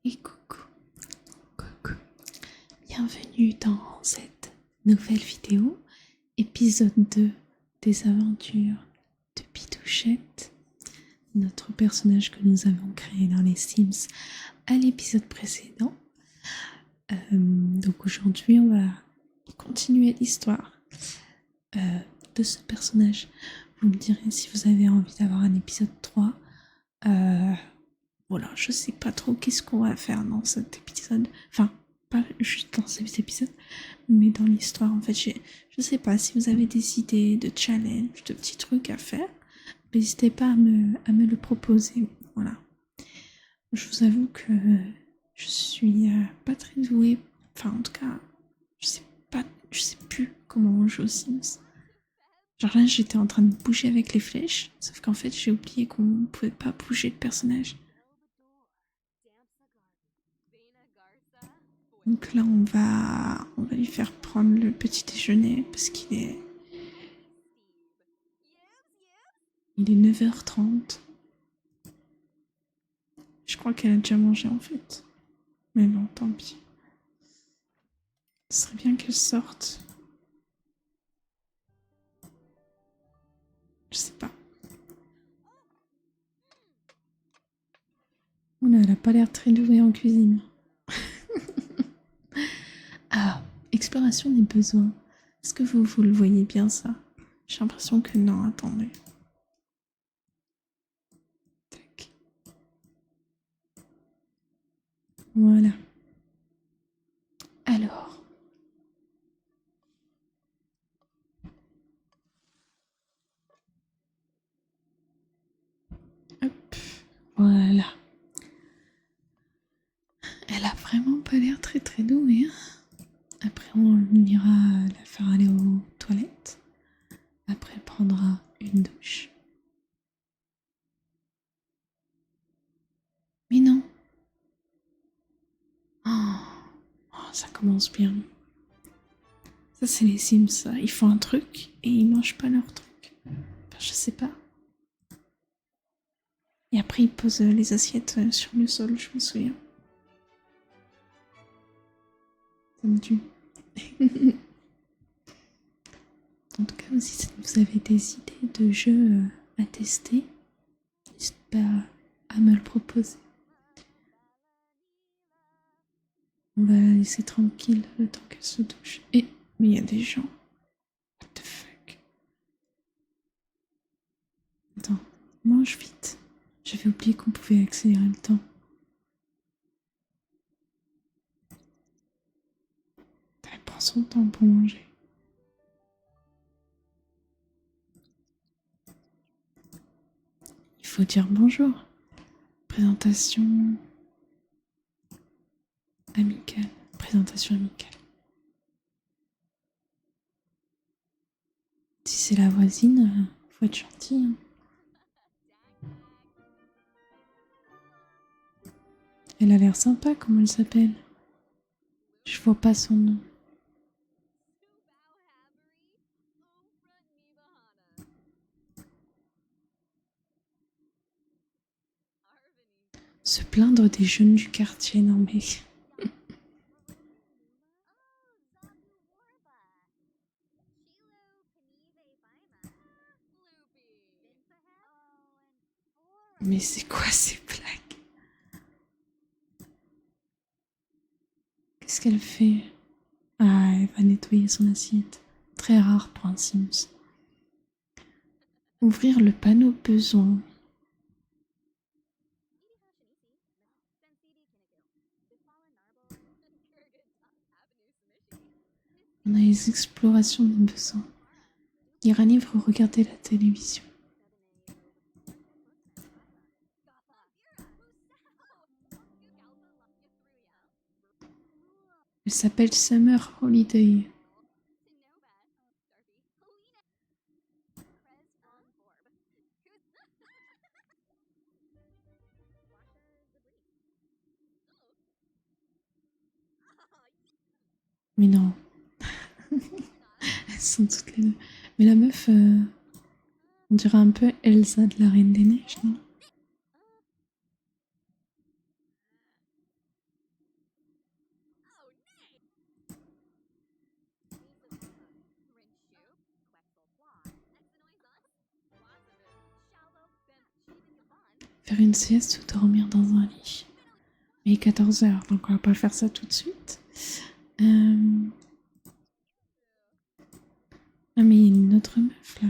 Et coucou, coucou. Bienvenue dans cette nouvelle vidéo, épisode 2 des aventures de Pitouchette, notre personnage que nous avons créé dans les Sims à l'épisode précédent. Donc aujourd'hui, on va continuer l'histoire de ce personnage. Vous me direz si vous avez envie d'avoir un épisode 3. Voilà, je sais pas trop qu'est-ce qu'on va faire dans cet épisode. Enfin, pas juste dans cet épisode, mais dans l'histoire. En fait, je sais pas si vous avez des idées de challenge, de petits trucs à faire. N'hésitez pas à me le proposer. Voilà. Je vous avoue que je suis pas très douée. Enfin, en tout cas, je sais plus comment on joue aux Sims. Genre là, j'étais en train de bouger avec les flèches, sauf qu'en fait, j'ai oublié qu'on pouvait pas bouger le personnage. Donc là, on va lui faire prendre le petit déjeuner parce il est 9h30. Je crois qu'elle a déjà mangé en fait. Mais bon, tant pis. Ce serait bien qu'elle sorte. Je sais pas. Oh là, elle a pas l'air très douée en cuisine. Ah, exploration des besoins. Est-ce que vous le voyez bien ça? J'ai l'impression que non, attendez. Tac. Voilà. Alors. Hop. Voilà. Elle a vraiment pas l'air très très douée. Hein. Après, on ira la faire aller aux toilettes. Après, elle prendra une douche. Mais non. Oh, ça commence bien. Ça, c'est les Sims, ça. Ils font un truc et ils mangent pas leur truc. Enfin, je sais pas. Et après, ils posent les assiettes sur le sol, je me souviens. Ça me tue. En tout cas, si vous avez des idées de jeux à tester, n'hésitez pas à me le proposer. On va la laisser tranquille le temps qu'elle se douche. Mais il y a des gens. What the fuck? Attends, mange vite. J'avais oublié qu'on pouvait accélérer le temps. Elle prend son temps pour manger. Il faut dire bonjour. Présentation amicale. Présentation amicale. Si c'est la voisine, faut être gentil. Hein. Elle a l'air sympa, comment elle s'appelle? Je vois pas son nom. Se plaindre des jeunes du quartier, non mais... Mais c'est quoi ces blagues? Qu'est-ce qu'elle fait? Ah, elle va nettoyer son assiette. Très rare pour un Sims. Ouvrir le panneau besoin. On a les explorations des besoins. Lire un livre ou regarder la télévision. Elle s'appelle Summer Holiday. Mais non. Elles sont toutes les deux. Mais la meuf, on dirait un peu Elsa de la Reine des Neiges, non? Faire une sieste ou dormir dans un lit. Mais 14 heures, donc on va pas faire ça tout de suite. Ah mais il y a une autre meuf là.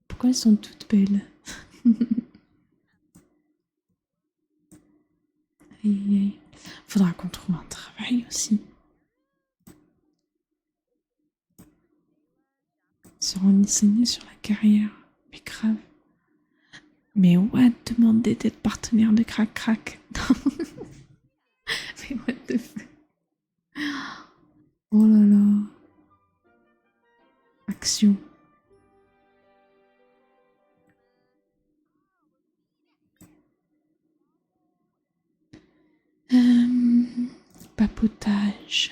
Pourquoi elles sont toutes belles? Aïe, aïe. Faudra qu'on trouve un travail aussi. Se renseigner sur la carrière. Mais grave. Mais what? Demander d'être partenaire de crac-crac. Mais what the fuck? Oh là là. Action. Papotage.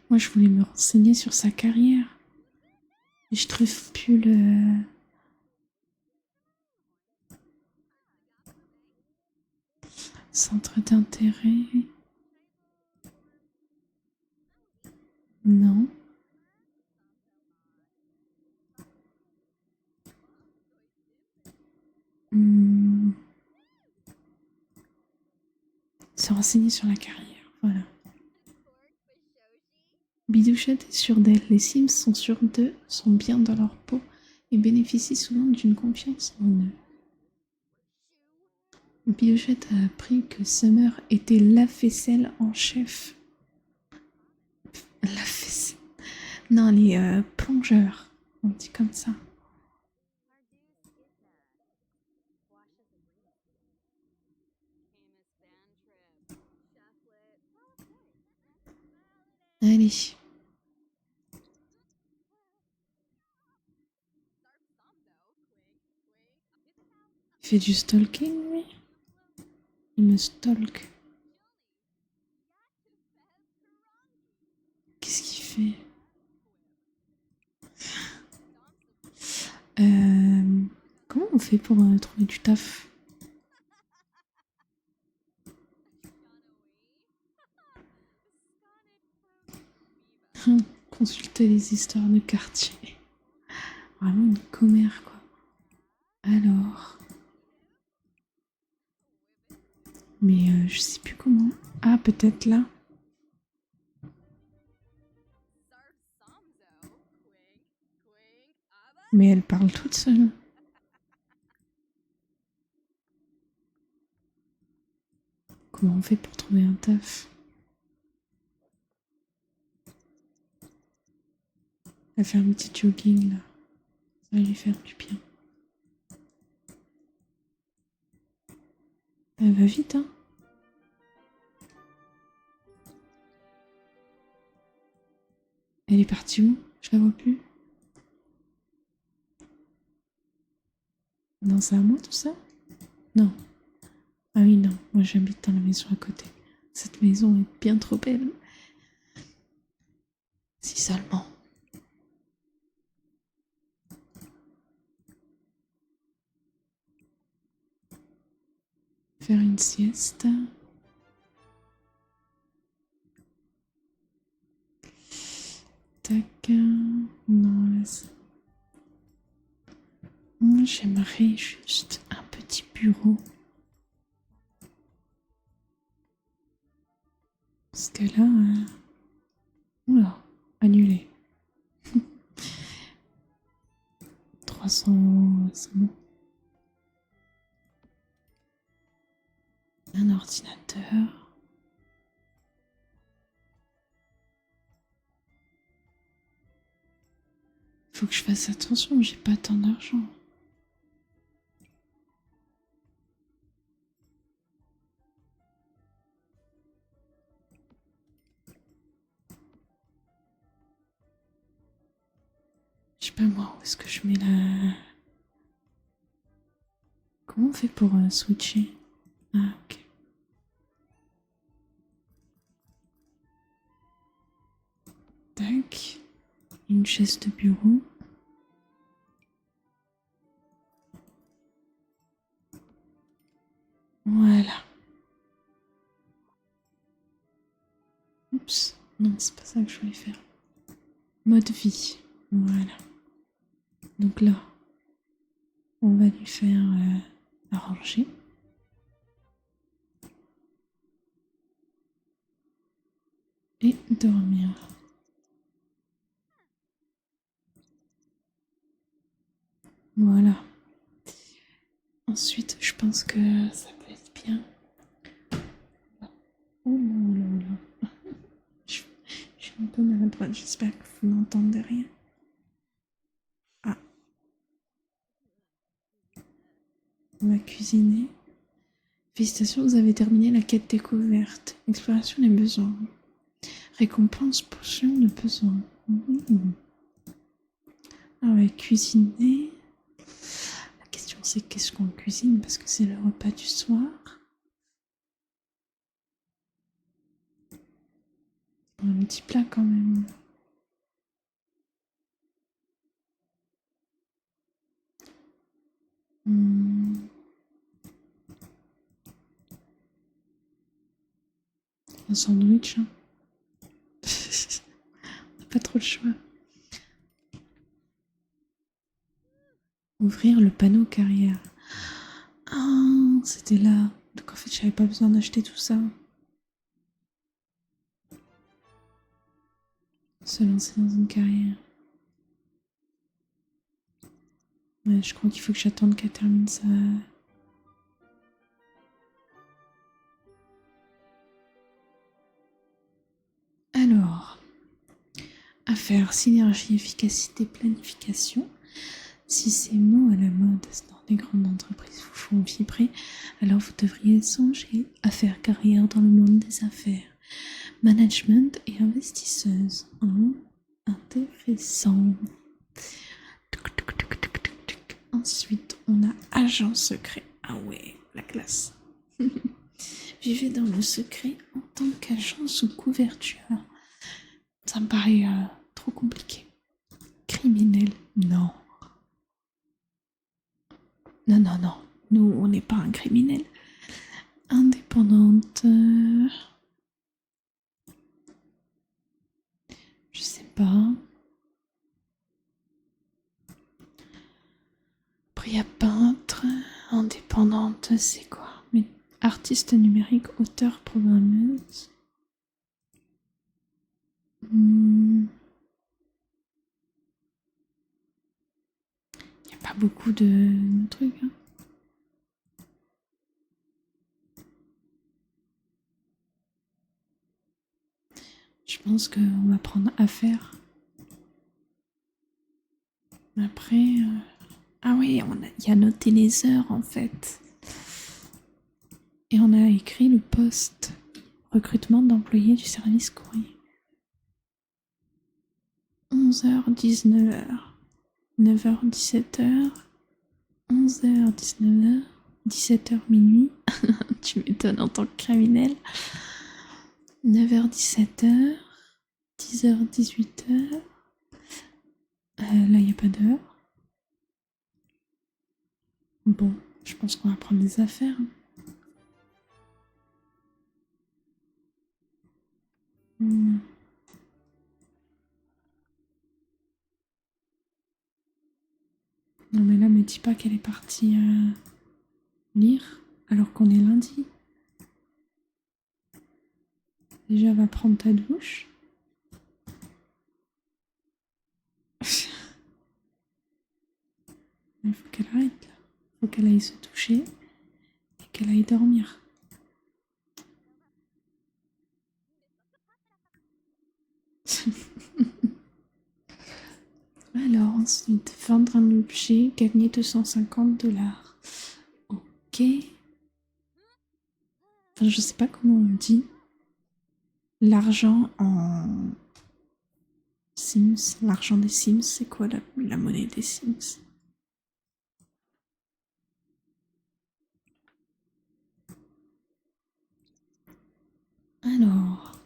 Moi, je voulais me renseigner sur sa carrière. Et je trouve plus le... Centre d'intérêt. Non. Se renseigner sur la carrière, voilà. Bidouchette est sûre d'elle. Les Sims sont sûrs d'eux, sont bien dans leur peau et bénéficient souvent d'une confiance en eux. Bidouchette a appris que Summer était lave-vaisselle en chef. Lave-vaisselle. Non, les plongeurs. On dit comme ça. Allez. Il fait du stalking, lui. Il me stalk. Qu'est-ce qu'il fait? Comment on fait pour trouver du taf? Consulter les histoires de quartier. Vraiment une commère, quoi. Alors... Mais je sais plus comment. Ah, peut-être là. Mais elle parle toute seule. Comment on fait pour trouver un taf? Elle va faire un petit jogging là. Ça va lui faire du bien. Elle va vite, hein? Elle est partie où? Je la vois plus. Non, c'est à moi tout ça? Non. Ah oui, non. Moi j'habite dans la maison à côté. Cette maison est bien trop belle. Si seulement. Faire une sieste. Tac. Non, là c'est... Moi j'aimerais juste un petit bureau. Parce que là... Oula, annulé. 300... C'est bon. Un ordinateur. Faut que je fasse attention, j'ai pas tant d'argent. Je sais pas moi, où est-ce que je mets la... Comment on fait pour switcher? Ah, ok. Tac. Une chaise de bureau. Voilà. Oups. Non, c'est pas ça que je voulais faire. Mode vie. Voilà. Donc là, On va lui faire arranger. Et dormir. Voilà. Ensuite, je pense que ça peut être bien. Oh là là là. Je suis un peu maladroite, j'espère que vous n'entendez rien. Ah. On va cuisiner. Félicitations, vous avez terminé la quête découverte. Exploration des besoins. Récompense potion de besoin. On va cuisiner. La question c'est qu'est-ce qu'on cuisine parce que c'est le repas du soir. Un petit plat quand même. Un sandwich. Hein. On n'a pas trop le choix. Ouvrir le panneau carrière. Ah, c'était là. Donc en fait, j'avais pas besoin d'acheter tout ça. Se lancer dans une carrière. Ouais, je crois qu'il faut que j'attende qu'elle termine ça. Alors, à faire synergie, efficacité, planification. Si ces mots à la mode dans les grandes entreprises vous font vibrer, alors vous devriez songer à faire carrière dans le monde des affaires. Management et investisseuse. Intéressant. Ensuite, on a agent secret. Ah ouais, la classe. Vivez dans le secret en tant qu'agent sous couverture. Ça me paraît trop compliqué. Criminel, non. Non, non, non. Nous, on n'est pas un criminel. Indépendante. Je sais pas. Après, il y a peintre. Indépendante, c'est quoi? Mais artiste numérique, auteur, programmeuse. Il n'y a pas beaucoup de trucs. Hein. Je pense qu'on va prendre affaire. Après, ah oui, il y a noté les heures en fait. Et on a écrit le poste. Recrutement d'employés du service courrier. 11h, 19h. 9h, 17h. 11h, 19h. 17h, minuit. Tu m'étonnes en tant que criminel. 9h, 17h. 10h, 18h. Là, il n'y a pas d'heure. Bon, je pense qu'on va prendre des affaires. Non mais là, me dis pas qu'elle est partie lire alors qu'on est lundi. Déjà, va prendre ta douche. Il faut qu'elle arrête là. Il faut qu'elle aille se toucher et qu'elle aille dormir. Alors ensuite, vendre un objet, gagner 250 $. Ok. Enfin, je sais pas comment on dit. L'argent en Sims. L'argent des Sims, c'est quoi la monnaie des Sims? Alors.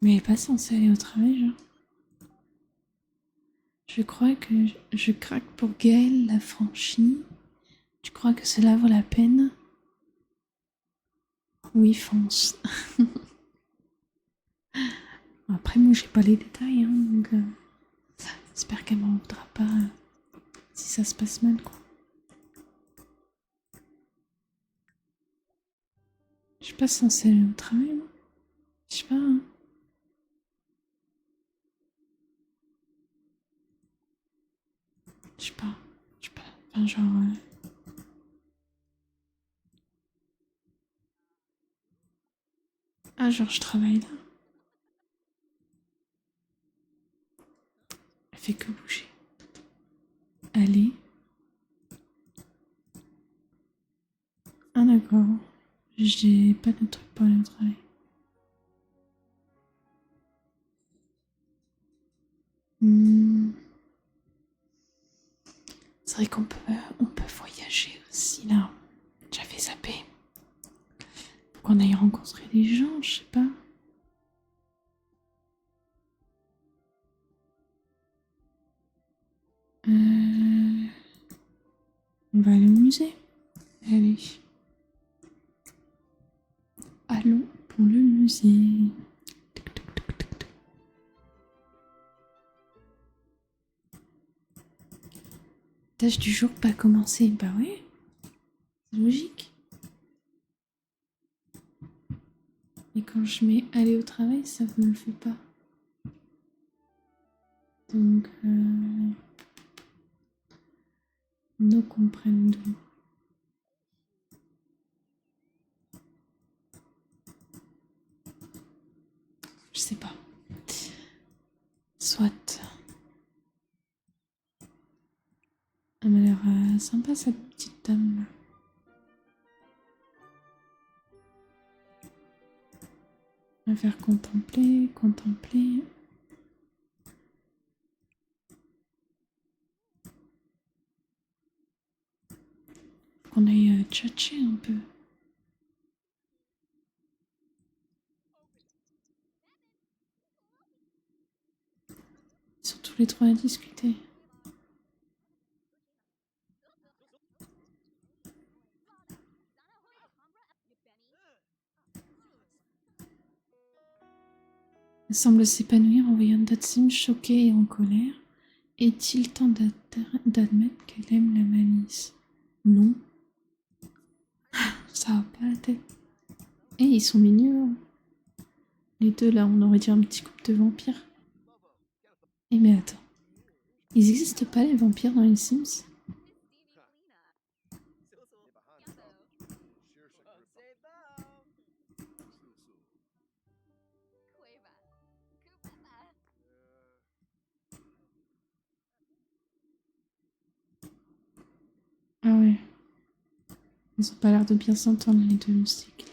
Mais elle est pas censée aller au travail, genre. Je crois que je craque pour Gaël la franchie. Tu crois que cela vaut la peine? Oui, fonce. Après, moi, j'ai pas les détails, hein, donc J'espère qu'elle m'en voudra pas si ça se passe mal, quoi. Je suis pas censée aller au travail, moi. Je sais pas, hein. Je sais pas. Je sais pas. Enfin, genre... Ah, genre, je travaille là. Elle fait que bouger. Allez. Ah, d'accord. J'ai pas de truc pour aller au travail. C'est vrai qu'on peut voyager aussi, là. J'avais zappé. Faut qu'on aille rencontrer des gens, je sais pas. On va aller au musée. Allez. Allons pour le musée. Tâche du jour pas commencée. Bah ouais, c'est logique. Et quand je mets aller au travail, ça ne le fait pas. Donc, no comprendo. Je sais pas. Soit. Elle m'a l'air sympa, cette petite dame là. On va faire contempler, contempler. Faut qu'on aille tchatcher un peu. Ils sont tous les trois à discuter. Elle semble s'épanouir en voyant Datsim choquée et en colère. Est-il temps d'admettre qu'elle aime la malice? Non. Ça va pas la tête. Eh, ils sont mignons. Les deux là, on aurait dit un petit couple de vampires. Eh mais attends. Ils existent pas les vampires dans les Sims? Ah ouais. Ils ont pas l'air de bien s'entendre les deux moustiques.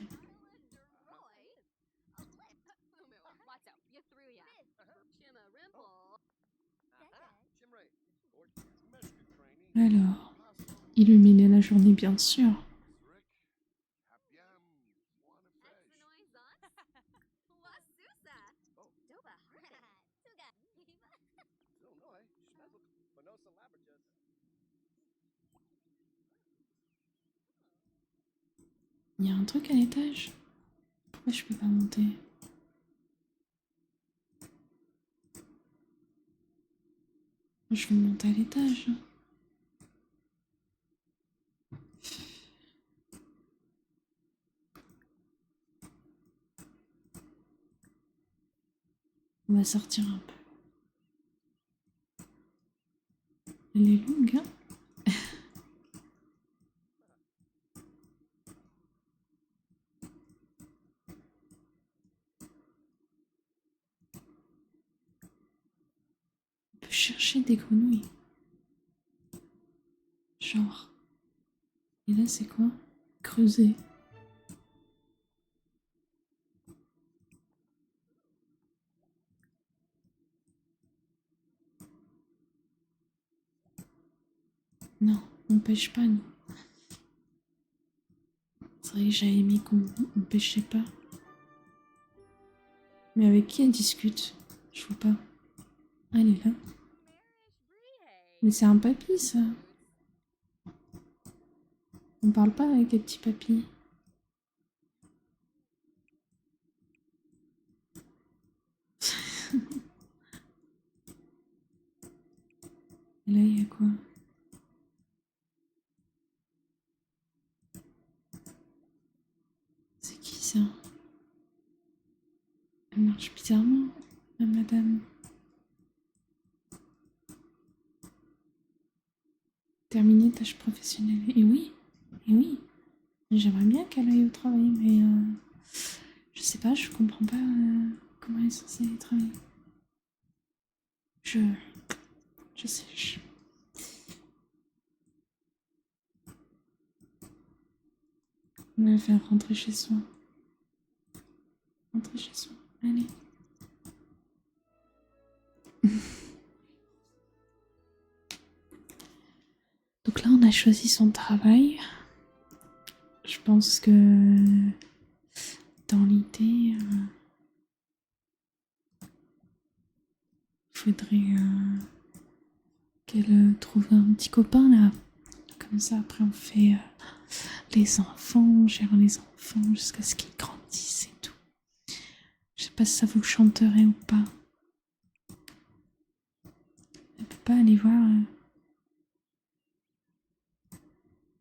Alors, illuminer la journée bien sûr. Il y a un truc à l'étage? Pourquoi je peux pas monter? Je veux monter à l'étage. On va sortir un peu. Elle est longue, hein? On peut chercher des grenouilles. Genre. Et là, c'est quoi? Creuser. Non, on pêche pas, nous. C'est vrai que j'avais mis qu'on pêchait pas. Mais avec qui elle discute? Je vois pas. Ah, elle est là. Mais c'est un papy, ça. On parle pas avec les petits papys. Et là, il y a quoi? C'est qui ça? Elle marche bizarrement, la madame. Terminer tâche professionnelle. Et oui. J'aimerais bien qu'elle aille au travail, mais je sais pas, je comprends pas comment elle est censée travailler. Je sais. On va la faire rentrer chez soi. Rentrer chez soi. Allez. Donc là, on a choisi son travail. Je pense que dans l'idée, il faudrait qu'elle trouve un petit copain là. Comme ça, après, on fait les enfants, on gère les enfants jusqu'à ce qu'ils grandissent et tout. Je sais pas si ça vous chanterait ou pas. Elle peut pas aller voir.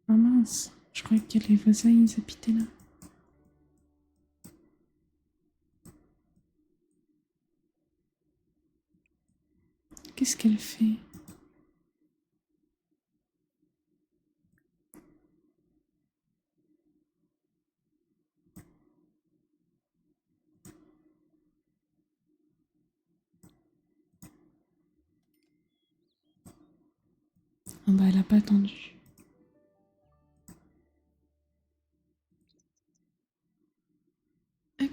Oh mince, je croyais que les voisins ils habitaient là. Qu'est-ce qu'elle fait? Ah bah elle a pas attendu. Hop.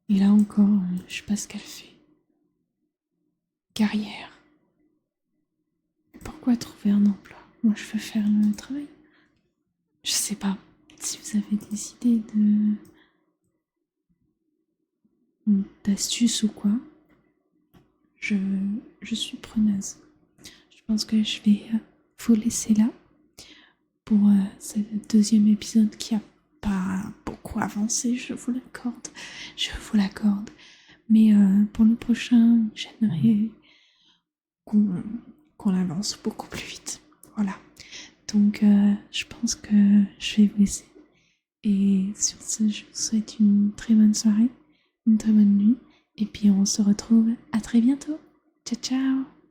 Et là encore, je sais pas ce qu'elle fait. Carrière. Pourquoi trouver un emploi? Moi je veux faire le travail. Je sais pas si vous avez des idées d'astuces ou quoi. Je suis preneuse. Je pense que je vais vous laisser là pour ce deuxième épisode qui a pas beaucoup avancé, je vous l'accorde. Mais pour le prochain, j'aimerais qu'on avance beaucoup plus vite. Voilà. Donc je pense que je vais vous laisser. Et sur ce, je vous souhaite une très bonne soirée, une très bonne nuit. Et puis on se retrouve à très bientôt. Ciao ciao.